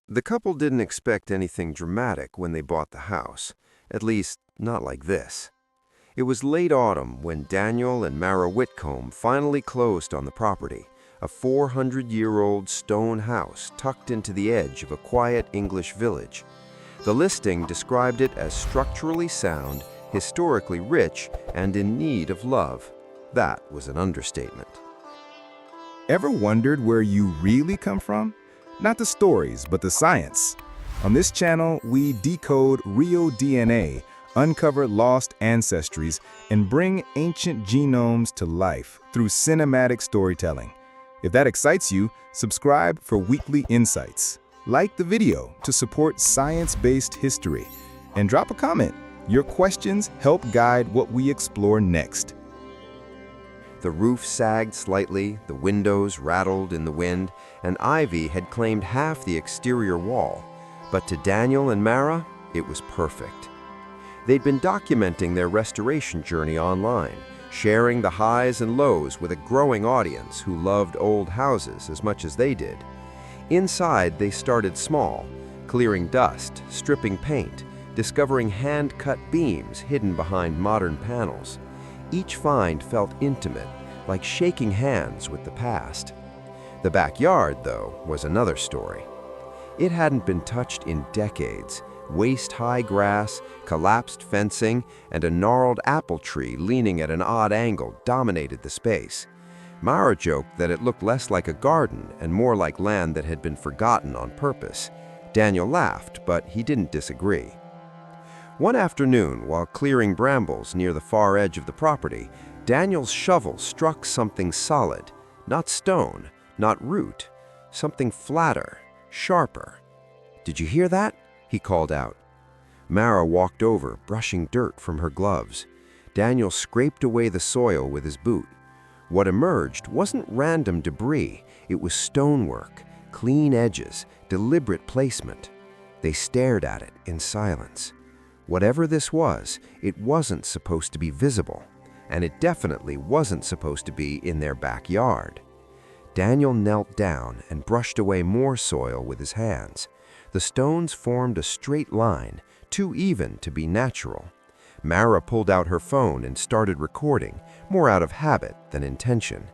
The couple didn't expect anything dramatic when they bought the house, at least not like this. It was late autumn when Daniel and Mara Whitcomb finally closed on the property, a 400-year-old stone house tucked into the edge of a quiet English village. The listing described it as structurally sound, historically rich, and in need of love. That was an understatement. Ever wondered where you really come from? Not the stories, but the science. On this channel, we decode real DNA, uncover lost ancestries, and bring ancient genomes to life through cinematic storytelling. If that excites you, subscribe for weekly insights. Like the video to support science-based history, and drop a comment. Your questions help guide what we explore next. The roof sagged slightly, the windows rattled in the wind, and ivy had claimed half the exterior wall. But to Daniel and Mara, it was perfect. They'd been documenting their restoration journey online, sharing the highs and lows with a growing audience who loved old houses as much as they did. Inside, they started small, clearing dust, stripping paint, discovering hand-cut beams hidden behind modern panels. Each find felt intimate, like shaking hands with the past. The backyard, though, was another story. It hadn't been touched in decades. Waist-high grass, collapsed fencing, and a gnarled apple tree leaning at an odd angle dominated the space. Mara joked that it looked less like a garden and more like land that had been forgotten on purpose. Daniel laughed, but he didn't disagree. One afternoon, while clearing brambles near the far edge of the property, Daniel's shovel struck something solid, not stone, not root, something flatter, sharper. "Did you hear that?" he called out. Mara walked over, brushing dirt from her gloves. Daniel scraped away the soil with his boot. What emerged wasn't random debris, it was stonework, clean edges, deliberate placement. They stared at it in silence. Whatever this was, it wasn't supposed to be visible, and it definitely wasn't supposed to be in their backyard. Daniel knelt down and brushed away more soil with his hands. The stones formed a straight line, too even to be natural. Mara pulled out her phone and started recording, more out of habit than intention.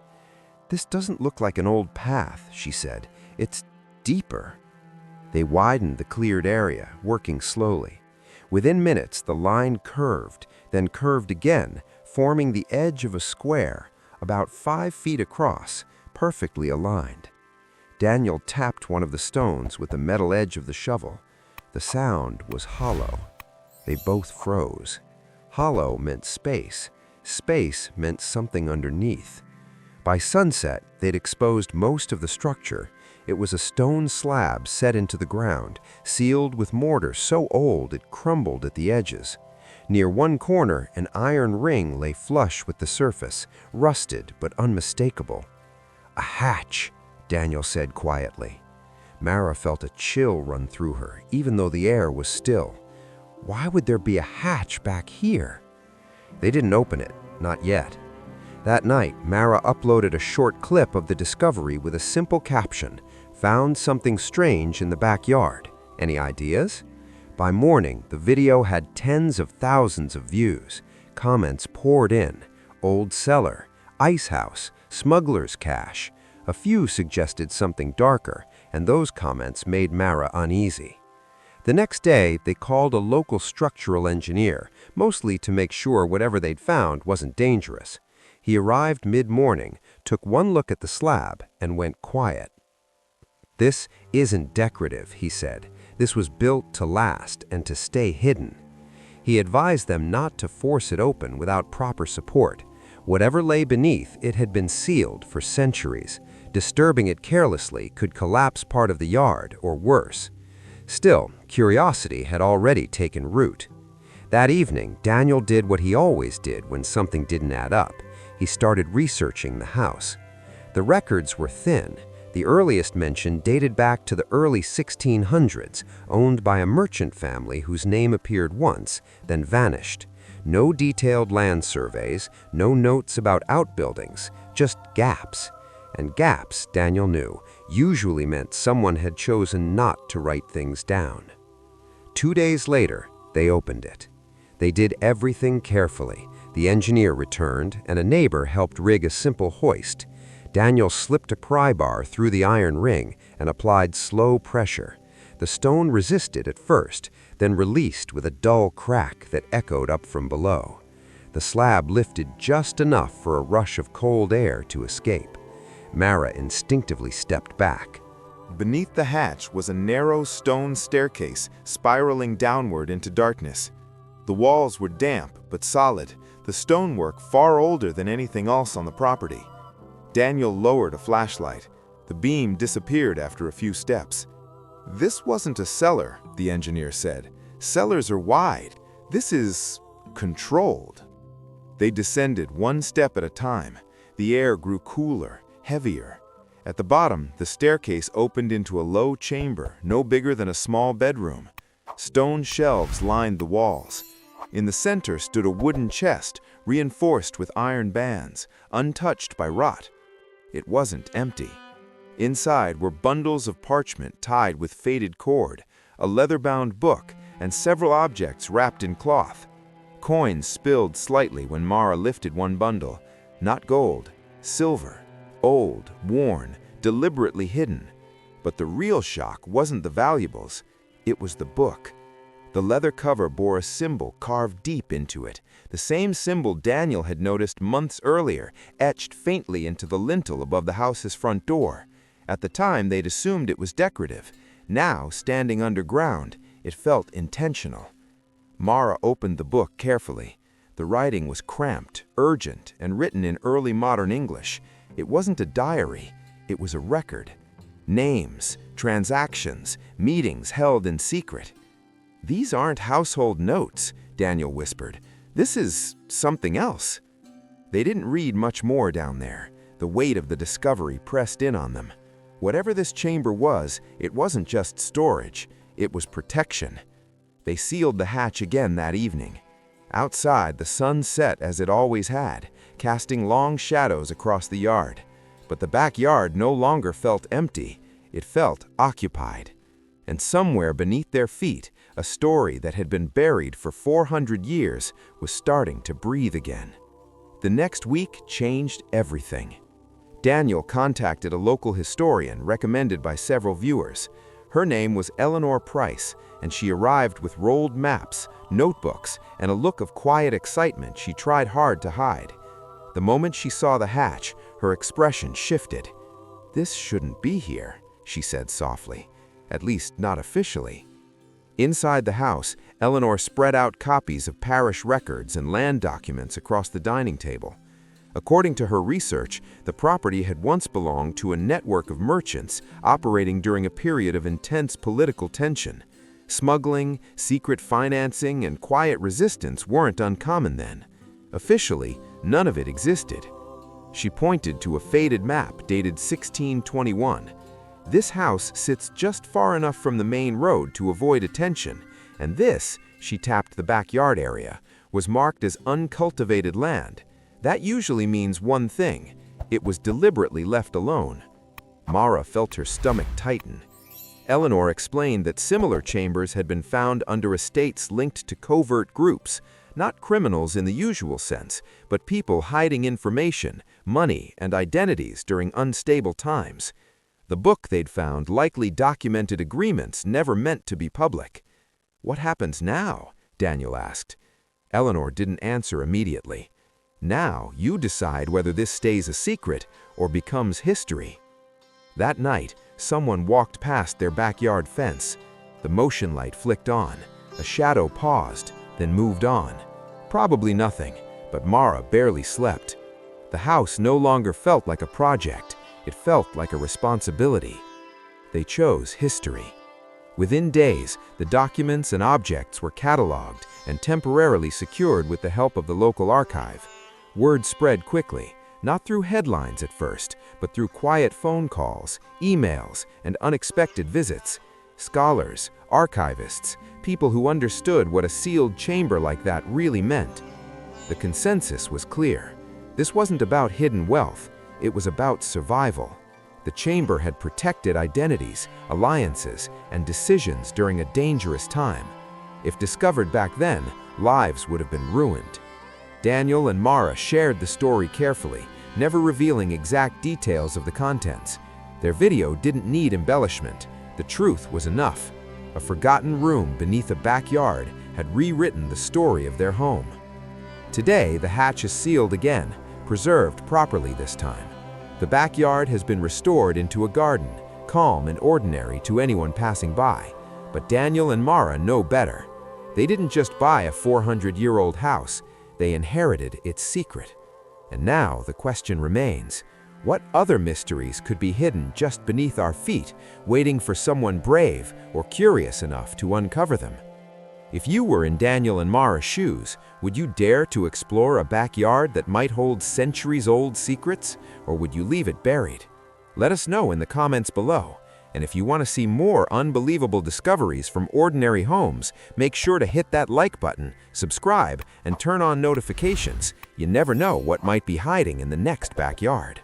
"This doesn't look like an old path," she said. "It's deeper." They widened the cleared area, working slowly. Within minutes, the line curved, then curved again, forming the edge of a square, about 5 feet across, perfectly aligned. Daniel tapped one of the stones with the metal edge of the shovel. The sound was hollow. They both froze. Hollow meant space. Space meant something underneath. By sunset, they'd exposed most of the structure. It was a stone slab set into the ground, sealed with mortar so old it crumbled at the edges. Near one corner, an iron ring lay flush with the surface, rusted but unmistakable. "A hatch," Daniel said quietly. Mara felt a chill run through her, even though the air was still. Why would there be a hatch back here? They didn't open it, not yet. That night, Mara uploaded a short clip of the discovery with a simple caption, "Found something strange in the backyard. Any ideas?" By morning, the video had tens of thousands of views. Comments poured in. Old cellar, ice house, smuggler's cache. A few suggested something darker, and those comments made Mara uneasy. The next day, they called a local structural engineer, mostly to make sure whatever they'd found wasn't dangerous. He arrived mid-morning, took one look at the slab, and went quiet. "This isn't decorative," he said. "This was built to last and to stay hidden." He advised them not to force it open without proper support. Whatever lay beneath, it had been sealed for centuries. Disturbing it carelessly could collapse part of the yard, or worse. Still, curiosity had already taken root. That evening, Daniel did what he always did when something didn't add up. He started researching the house. The records were thin. The earliest mention dated back to the early 1600s, owned by a merchant family whose name appeared once, then vanished. No detailed land surveys, no notes about outbuildings, just gaps. And gaps, Daniel knew, usually meant someone had chosen not to write things down. 2 days later, they opened it. They did everything carefully. The engineer returned, and a neighbor helped rig a simple hoist. Daniel slipped a pry bar through the iron ring and applied slow pressure. The stone resisted at first, then released with a dull crack that echoed up from below. The slab lifted just enough for a rush of cold air to escape. Mara instinctively stepped back. Beneath the hatch was a narrow stone staircase spiraling downward into darkness. The walls were damp but solid, the stonework far older than anything else on the property. Daniel lowered a flashlight. The beam disappeared after a few steps. "This wasn't a cellar," the engineer said. "Cellars are wide. This is controlled." They descended one step at a time. The air grew cooler, heavier. At the bottom, the staircase opened into a low chamber, no bigger than a small bedroom. Stone shelves lined the walls. In the center stood a wooden chest, reinforced with iron bands, untouched by rot. It wasn't empty. Inside were bundles of parchment tied with faded cord, a leather-bound book, and several objects wrapped in cloth. Coins spilled slightly when Mara lifted one bundle. Not gold, silver, old, worn, deliberately hidden. But the real shock wasn't the valuables, it was the book. The leather cover bore a symbol carved deep into it, the same symbol Daniel had noticed months earlier, etched faintly into the lintel above the house's front door. At the time, they'd assumed it was decorative. Now, standing underground, it felt intentional. Mara opened the book carefully. The writing was cramped, urgent, and written in early modern English. It wasn't a diary, it was a record. Names, transactions, meetings held in secret. "These aren't household notes," Daniel whispered. "This is something else." They didn't read much more down there. The weight of the discovery pressed in on them. Whatever this chamber was, it wasn't just storage, it was protection. They sealed the hatch again that evening. Outside, the sun set as it always had, casting long shadows across the yard. But the backyard no longer felt empty, it felt occupied. And somewhere beneath their feet, a story that had been buried for 400 years was starting to breathe again. The next week changed everything. Daniel contacted a local historian recommended by several viewers. Her name was Eleanor Price, and she arrived with rolled maps, notebooks, and a look of quiet excitement she tried hard to hide. The moment she saw the hatch, her expression shifted. "This shouldn't be here," she said softly. "At least not officially." Inside the house, Eleanor spread out copies of parish records and land documents across the dining table. According to her research, the property had once belonged to a network of merchants operating during a period of intense political tension. Smuggling, secret financing, and quiet resistance weren't uncommon then. Officially, none of it existed. She pointed to a faded map dated 1621. "This house sits just far enough from the main road to avoid attention, and this," she tapped the backyard area, "was marked as uncultivated land. That usually means one thing: it was deliberately left alone." Mara felt her stomach tighten. Eleanor explained that similar chambers had been found under estates linked to covert groups, not criminals in the usual sense, but people hiding information, money, and identities during unstable times. The book they'd found likely documented agreements never meant to be public. "What happens now?" Daniel asked. Eleanor didn't answer immediately. "Now you decide whether this stays a secret or becomes history." That night, someone walked past their backyard fence. The motion light flicked on. A shadow paused, then moved on. Probably nothing, but Mara barely slept. The house no longer felt like a project. It felt like a responsibility. They chose history. Within days, the documents and objects were cataloged and temporarily secured with the help of the local archive. Word spread quickly, not through headlines at first, but through quiet phone calls, emails, and unexpected visits. Scholars, archivists, people who understood what a sealed chamber like that really meant. The consensus was clear. This wasn't about hidden wealth, it was about survival. The chamber had protected identities, alliances, and decisions during a dangerous time. If discovered back then, lives would have been ruined. Daniel and Mara shared the story carefully, never revealing exact details of the contents. Their video didn't need embellishment. The truth was enough. A forgotten room beneath a backyard had rewritten the story of their home. Today, the hatch is sealed again, preserved properly this time. The backyard has been restored into a garden, calm and ordinary to anyone passing by. But Daniel and Mara know better. They didn't just buy a 400-year-old house, they inherited its secret. And now the question remains, what other mysteries could be hidden just beneath our feet, waiting for someone brave or curious enough to uncover them? If you were in Daniel and Mara's shoes, would you dare to explore a backyard that might hold centuries-old secrets, or would you leave it buried? Let us know in the comments below. And if you want to see more unbelievable discoveries from ordinary homes, make sure to hit that like button, subscribe, and turn on notifications. You never know what might be hiding in the next backyard.